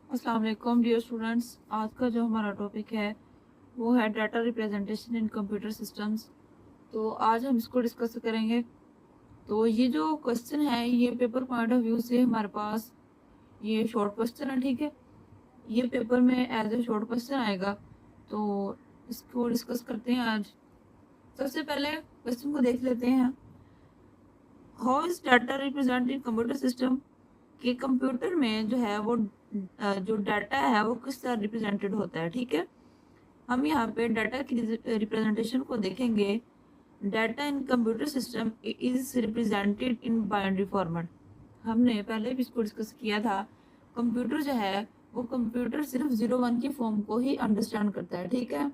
अस्सलाम वालेकुम dear students. आज का जो हमारा टॉपिक है वो है data representation in computer systems. तो आज हम इसको डिस्कस करेंगे। तो ये जो क्वेश्चन है ये पेपर पॉइंट ऑफ व्यू से हमारे पास ये शॉर्ट क्वेश्चन है, ठीक है। ये पेपर में एज ए शॉर्ट क्वेश्चन आएगा, तो इसको डिस्कस करते हैं आज। सबसे पहले क्वेश्चन को देख लेते हैं। How is data represent in computer system, कि कंप्यूटर में जो है वो जो डाटा है वो किस तरह रिप्रेजेंटेड होता है, ठीक है। हम यहाँ पे डाटा की रिप्रेजेंटेशन को देखेंगे। Data in computer system is represented in binary format. हमने पहले भी इसको डिस्कस किया था। कंप्यूटर जो है वो कंप्यूटर सिर्फ 0-1 की फॉर्म को ही अंडरस्टैंड करता है, ठीक है।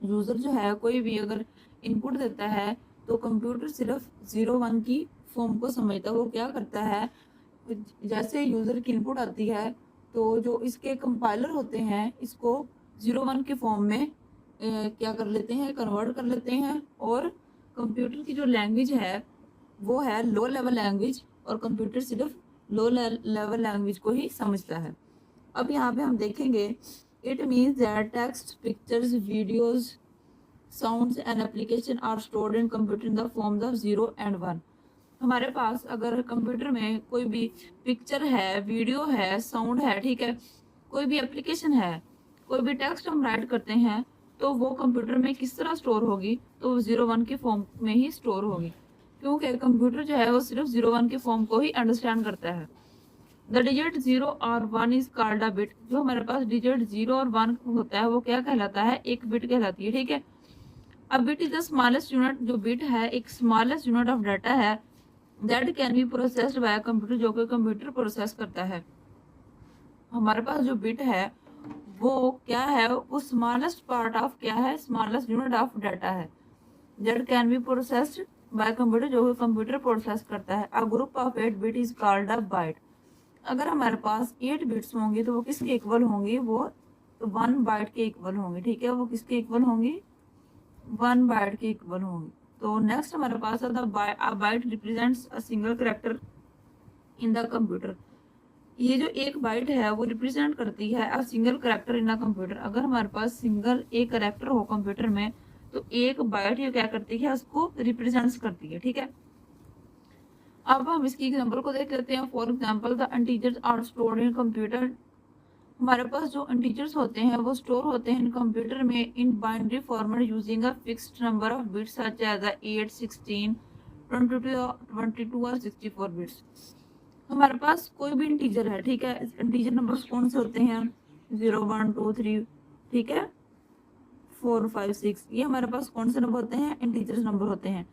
यूज़र जो है कोई भी अगर इनपुट देता है तो कंप्यूटर सिर्फ 0-1 की फॉर्म को समझता है। वो क्या करता है, जैसे यूज़र की इनपुट आती है तो जो इसके कंपाइलर होते हैं इसको 0-1 की फॉर्म में क्या कर लेते हैं, कन्वर्ट कर लेते हैं। और कंप्यूटर की जो लैंग्वेज है वो है लो लेवल लैंग्वेज, और कंप्यूटर सिर्फ लो लेवल लैंग्वेज को ही समझता है। अब यहाँ पे हम देखेंगे, it means that text, pictures, videos, sounds and application are stored in computer in the forms of 0 and 1। हमारे पास अगर कंप्यूटर में कोई भी पिक्चर है, वीडियो है, साउंड है, ठीक है, कोई भी एप्लीकेशन है, कोई भी टेक्स्ट हम राइट करते हैं तो वो कंप्यूटर में किस तरह स्टोर होगी, तो 0-1 की फॉर्म में ही स्टोर होगी, क्योंकि कंप्यूटर जो है वो सिर्फ 0-1 की फॉर्म को ही अंडरस्टैंड करता है। द डिजिट 0 और 1 इज कॉल्ड अ बिट। जो हमारे पास डिजिट 0 और 1 होता है वो क्या कहलाता है, एक बिट कहलाती है, ठीक है। अब bit is the smallest unit. जो बिट है एक स्मॉलेस्ट यूनिट ऑफ डाटा है that can be processed by computer, जो कि कंप्यूटर प्रोसेस करता है। हमारे पास जो बिट है वो क्या है, वो स्मॉलेस्ट पार्ट ऑफ क्या है, स्मॉलेस्ट यूनिट ऑफ डाटा है that can be processed by computer, जो कि कंप्यूटर प्रोसेस करता है। A group of 8 bit is called a byte. अगर हमारे पास 8 बिट्स होंगी तो वो किसके इक्वल होंगी, वो 1 बाइट के इक्वल होंगी, ठीक है। वो किसके इक्वल होंगी, 1 बाइट के इक्वल होंगी। तो नेक्स्ट हमारे पास है byte represents a single character in the computer. ये जो एक बाइट है वो रिप्रेजेंट करती है a single character in a computer. अगर हमारे पास सिंगल एक कैरेक्टर हो कंप्यूटर में तो एक बाइट ये क्या करती है, उसको रिप्रेजेंट्स करती है, ठीक है। अब हम इसकी एग्जांपल को देख लेते हैं। For example the integers are stored in computer. हमारे पास जो इंटीजर्स होते हैं वो स्टोर होते हैं इन कंप्यूटर में in binary format using a fixed number of bits such as 8, 16, 22 और 64 बिट्स। हमारे पास कोई भी इंटीजर है, ठीक है। इंटीजर नंबर्स कौन से होते हैं, 0, 1, 2, 3, ठीक है, 4, 5, 6। ये हमारे पास कौन से नंबर होते हैं, इंटीजर्स नंबर होते हैं।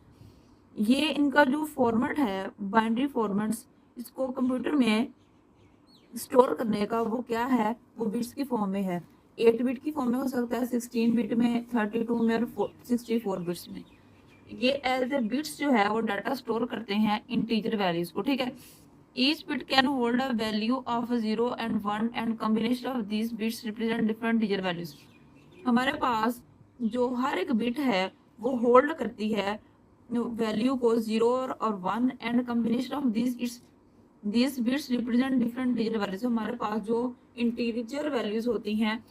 ये इनका जो फॉर्मेट है बाइनरी फॉर्मेट्स, इसको कंप्यूटर में स्टोर करने का वो क्या है, वो बिट्स की फॉर्म में है। 8 बिट की फॉर्म में हो सकता है, 16 बिट में, 32 में और 64 बिट्स में। ये एज ए बिट्स जो है वो डाटा स्टोर करते हैं इंटीजर वैल्यूज को, ठीक है। Each bit can hold a value of 0 and 1 and combination of these bits represent different integer values. हमारे पास जो हर एक बिट है वो होल्ड करती है वैल्यू को 0 और 1 and combination of these bits represent different integer values. हमारे पास जो इंटीजर वैल्यूज होती हैं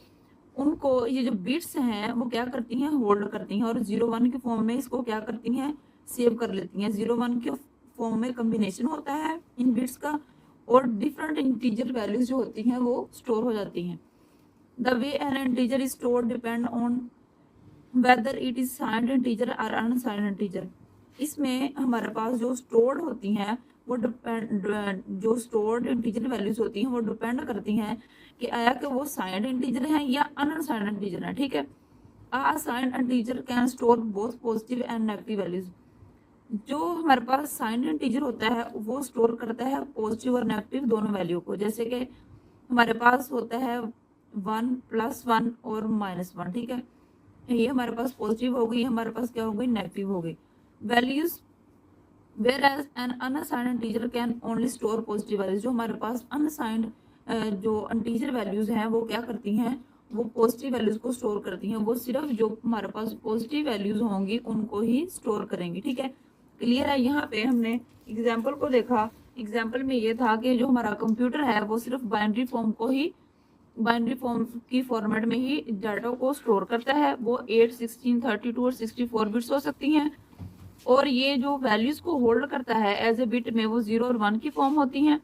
उनको ये जो बिट्स हैं वो क्या करती हैं, होल्ड करती हैं, और 0-1 की फॉर्म में इसको क्या करती हैं, सेव कर लेती हैं। 0-1 के फॉर्म में कॉम्बिनेशन होता है इन बिट्स का, और डिफरेंट इंटीजर वैल्यूज जो होती हैं वो स्टोर हो जाती हैं। The way N integer is stored depend on whether it is signed integer और अनसाइंड इंटीजर। इसमें हमारे पास जो स्टोर्ड होती हैं वो जो स्टोर्ड इंटीजर वैल्यूज होती हैं वो डिपेंड करती हैं कि आया कि वो साइंड इंटीजर हैं या अनसाइंड इंटीजर हैं, ठीक है। Assigned integer can store both positive and negative values. जो हमारे पास साइंड इंटीजर होता है वो स्टोर करता है पॉजिटिव और नेगेटिव दोनों वैल्यू को। जैसे कि हमारे पास होता है 1, +1 और -1, ठीक है। ये हमारे पास पॉजिटिव हो गई, हमारे पास क्या हो गई, नेगेटिव हो गई values. Where as an unsigned integer can only store positive values. जो हमारे पास अनसाइंड जो इंटीजर वैल्यूज हैं वो क्या करती हैं, वो पॉजिटिव वैल्यूज को स्टोर करती हैं। वो सिर्फ जो हमारे पास पॉजिटिव वैल्यूज होंगी उनको ही स्टोर करेंगी, ठीक है। क्लियर है। यहाँ पे हमने एग्जाम्पल को देखा। एग्जाम्पल में ये था कि जो हमारा कंप्यूटर है वो सिर्फ बाइनरी फॉर्म की फॉर्मेट में ही डाटा को स्टोर करता है। वो 8, 16, 32 और 64 बिट्स हो सकती हैं, और ये जो वैल्यूज को होल्ड करता है एज ए बिट में वो 0 और 1 की फॉर्म होती हैं।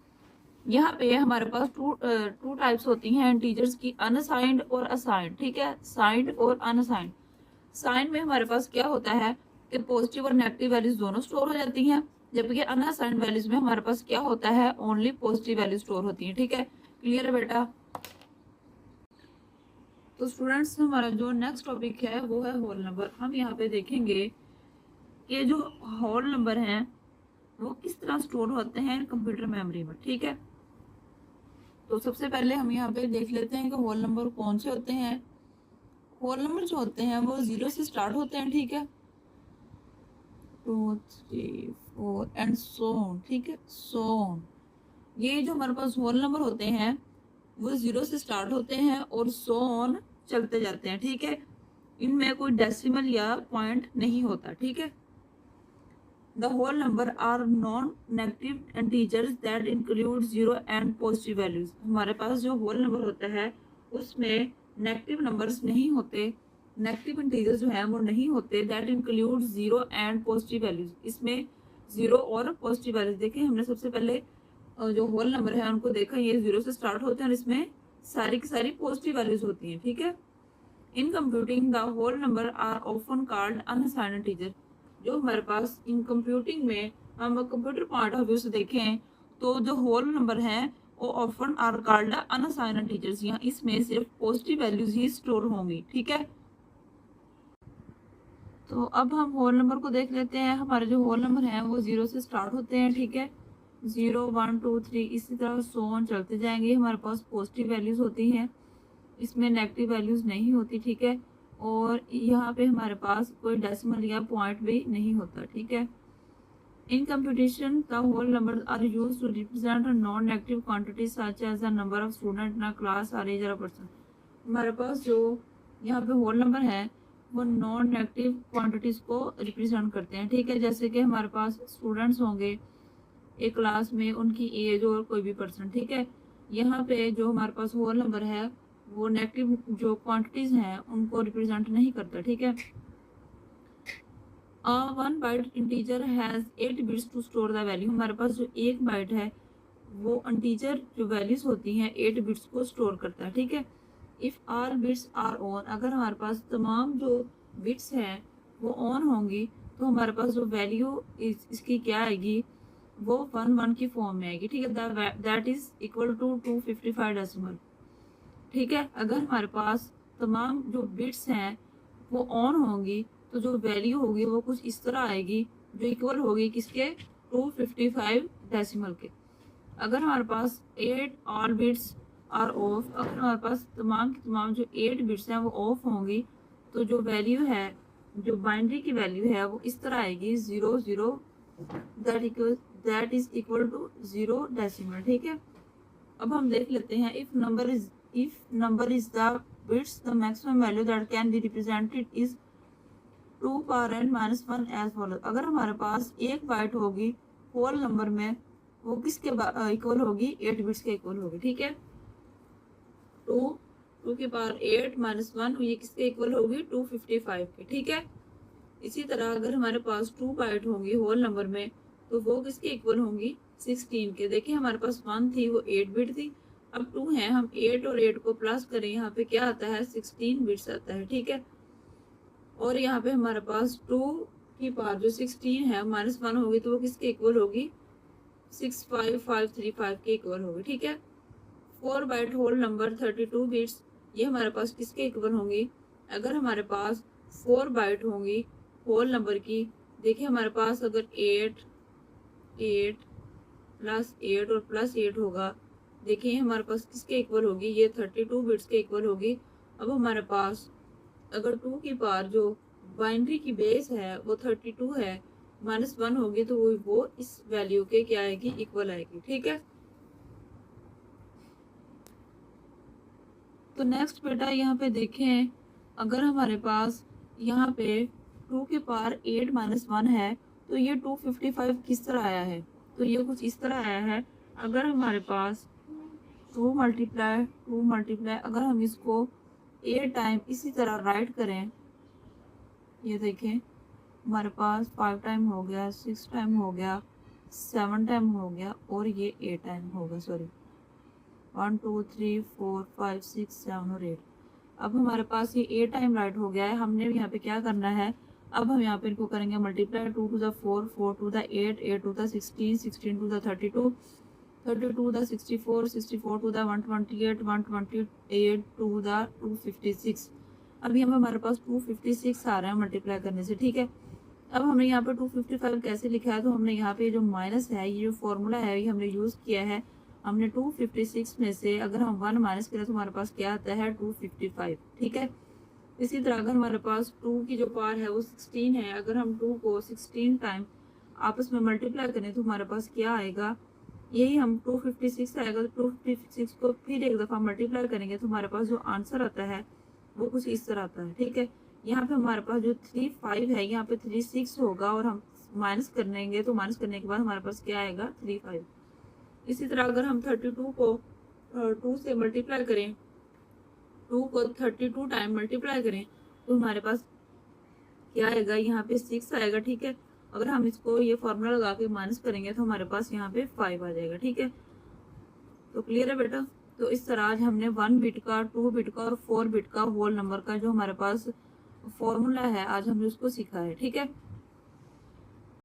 यहाँ पे हमारे पास टू टाइप्स होती हैं इंटीजर्स की, अनसाइंड और असाइंड। ठीक है, साइंड और अनसाइंड। साइन में हमारे पास क्या होता है कि पॉजिटिव और नेगेटिव वैल्यूज दोनों स्टोर हो जाती हैं, जबकि अनसाइंड वैल्यूज में हमारे पास क्या होता है, ओनली पॉजिटिव वैल्यू स्टोर होती है। ठीक है, क्लियर है बेटा? तो स्टूडेंट्स हमारा जो नेक्स्ट टॉपिक है वो है होल नंबर। हम यहाँ पे देखेंगे कि जो होल नंबर हैं वो किस तरह स्टोर होते हैं कंप्यूटर मेमोरी में। ठीक है, तो सबसे पहले हम यहाँ पे देख लेते हैं कि होल नंबर कौन से होते हैं। होल नंबर जो होते हैं वो 0 से स्टार्ट होते हैं। ठीक है, 2, 3, 4 एंड सो ऑन। ठीक है, सो ऑन। ये जो हमारे पास होल नंबर होते हैं वो 0 से स्टार्ट होते हैं और सो ऑन चलते जाते हैं। ठीक है, इनमें कोई डेसिमल या पॉइंट नहीं होता। ठीक है, the whole number are non negative integers that include 0 and positive values. हमारे पास जो होल नंबर होता है उसमें नेगेटिव नंबर्स नहीं होते, नेगेटिव इंटीजर्स जो हैं वो नहीं होते, that include 0 and positive values. इसमें 0 और पॉजिटिव वैल्यूज देखें हमने सबसे पहले जो होल नंबर है उनको देखा, ये 0 से स्टार्ट होते हैं और इसमें सारी की सारी पॉजिटिव वैल्यूज होती हैं। ठीक है, in computing the whole number are often called unsigned integer. जो हमारे पास इन कंप्यूटिंग में हम कंप्यूटर पॉइंट ऑफ व्यू से देखें तो जो होल नंबर हैं वो often are called unsigned integers. यहाँ इसमें सिर्फ पॉजिटिव वैल्यूज ही स्टोर होंगी। ठीक है, तो अब हम होल नंबर को देख लेते हैं। हमारे जो होल नंबर हैं वो 0 से स्टार्ट होते हैं। ठीक है, 0, 1, 2, 3 इसी तरह सो ऑन चलते जाएंगे। हमारे पास पॉजिटिव वैल्यूज होती हैं, इसमें नेगेटिव वैल्यूज नहीं होती। ठीक है, और यहाँ पे हमारे पास कोई डेसिमल या पॉइंट भी नहीं होता। ठीक है, in computation the whole number are used to represent non negative quantity such as the number of student in a class और एज और पर्सन। हमारे पास जो यहाँ पे होल नंबर है वो नॉन नेगेटिव क्वांटिटीज को रिप्रेजेंट करते हैं। ठीक है, जैसे कि हमारे पास स्टूडेंट्स होंगे एक क्लास में, उनकी एज और कोई भी पर्सन। ठीक है, यहाँ पे जो हमारे पास होल नंबर है वो नेगेटिव जो क्वांटिटीज हैं उनको रिप्रेजेंट नहीं करता। ठीक है, 1 byte integer has 8 bits to store the value. हमारे पास जो 1 बाइट है वो इंटीजर जो वैल्यूज होती हैं 8 बिट्स को स्टोर करता है। ठीक है, if all bits are on, अगर हमारे पास तमाम जो बिट्स हैं वो ऑन होंगी तो हमारे पास जो वैल्यू इसकी क्या आएगी, वो 1 की फॉर्म में आएगी। ठीक है, that is equal to 255 decimal. ठीक है, अगर हमारे पास तमाम जो बिट्स हैं वो ऑन होंगी तो जो वैल्यू होगी वो कुछ इस तरह आएगी जो इक्वल होगी किसके, 255 डेसिमल के। अगर हमारे पास 8 ऑल बिट्स आर ऑफ, अगर हमारे पास तमाम की तमाम जो 8 बिट्स हैं वो ऑफ होंगी तो जो वैल्यू है, जो बाइनरी की वैल्यू है वो इस तरह आएगी 0, 0 that is equal to 0 decimal. ठीक है, अब हम देख लेते हैं if number is the bits the maximum value that can be represented is 2 power n minus 1 as follow. अगर हमारे पास 1 बाइट होगी होल नंबर में वो किसके इक्वल होगी, 8 बिट्स के इक्वल होगी। ठीक है, 2 की पावर 8 माइनस 1 ये किसके इक्वल होगी, 255 के। ठीक है, इसी तरह अगर हमारे पास 2 बाइट होंगी होल नंबर में तो वो किसके इक्वल होंगी, 16 के। देखिए हमारे पास 1 थी वो 8 बिट थी, अब 2 है, हम 8 और 8 को प्लस करें, यहाँ पे क्या आता है, 16 बिट्स आता है। ठीक है, और यहाँ पे हमारे पास 2 की पावर जो 16 है माइनस 1 होगी तो वो किसके इक्वल होगी, 65535 के इक्वल होगी। ठीक है, 4 बाइट होल नंबर 32 बिट्स ये हमारे पास किसके इक्वल होंगी, अगर हमारे पास 4 बाइट होंगी होल नंबर की। देखिए हमारे पास अगर 8 प्लस 8 और प्लस 8 होगा, देखिए हमारे पास किसके इक्वल होगी, ये 32 बिट्स के इक्वल होगी। अब हमारे पास अगर 2 की पावर जो बाइनरी की बेस है वो 32 है, माइनस 1 होगी तो वो इस वैल्यू के क्या आएगी, इक्वल आएगी। ठीक है, तो नेक्स्ट बेटा यहाँ पे देखें, अगर हमारे पास यहाँ पे 2 की पावर 8 माइनस 1 है तो ये 255 किस तरह आया है, तो ये कुछ इस तरह आया है। अगर हमारे पास 2 मल्टीप्लाई अगर हम इसको 8 टाइम इसी तरह राइट करें, ये देखें हमारे पास 5 टाइम हो गया, 6 टाइम हो गया, 7 टाइम हो गया और ये 8 टाइम होगा। सॉरी 1 2 3 4 5 6 7 और 8। अब हमारे पास ये 8 टाइम राइट हो गया है। हमने यहाँ पे क्या करना है, अब हम यहाँ पे इनको करेंगे multiply. 2 to the 4, 4 to the 8, 8 to the 16, 16 to the 32, 32 the 64, 64 to the 128, 128 to the 256। अभी हमारे पास 256 आ रहा है मल्टीप्लाई करने से। ठीक है, अब हमने यहाँ पे 255 कैसे लिखा है, तो हमने यहाँ पे जो माइनस है, ये जो फॉर्मूला है ये हमने यूज़ किया है। हमने 256 में से अगर हम 1 माइनस करें तो हमारे पास क्या आता है 255। ठीक है, इसी तरह अगर हमारे पास 2 की जो पावर है वो 16 है, अगर हम 2 को 16 टाइम आपस में मल्टीप्लाई करें तो हमारे पास क्या आएगा, यही हम 256 आएगा। तो 256 को फिर एक दफ़ा मल्टीप्लाई करेंगे तो हमारे पास जो आंसर आता है वो कुछ इस तरह आता है। ठीक है, यहाँ पे हमारे पास जो 35 है, यहाँ पे 36 होगा और हम माइनस कर लेंगे तो माइनस करने के बाद हमारे पास क्या आएगा 35। इसी तरह अगर हम 32 को 2 से मल्टीप्लाई करें, 2 को 32 टाइम मल्टीप्लाई करें तो हमारे पास क्या आएगा, यहाँ पे 6 आएगा। ठीक है, अगर हम इसको ये फॉर्मूला लगा के माइनस करेंगे तो हमारे पास यहाँ पे 5 आ जाएगा। ठीक है, तो क्लियर है बेटा। तो इस तरह आज हमने 1 बिट का, 2 बिट का और 4 बिट का होल नंबर का जो हमारे पास फॉर्मूला है आज हमने उसको सीखा है। ठीक है।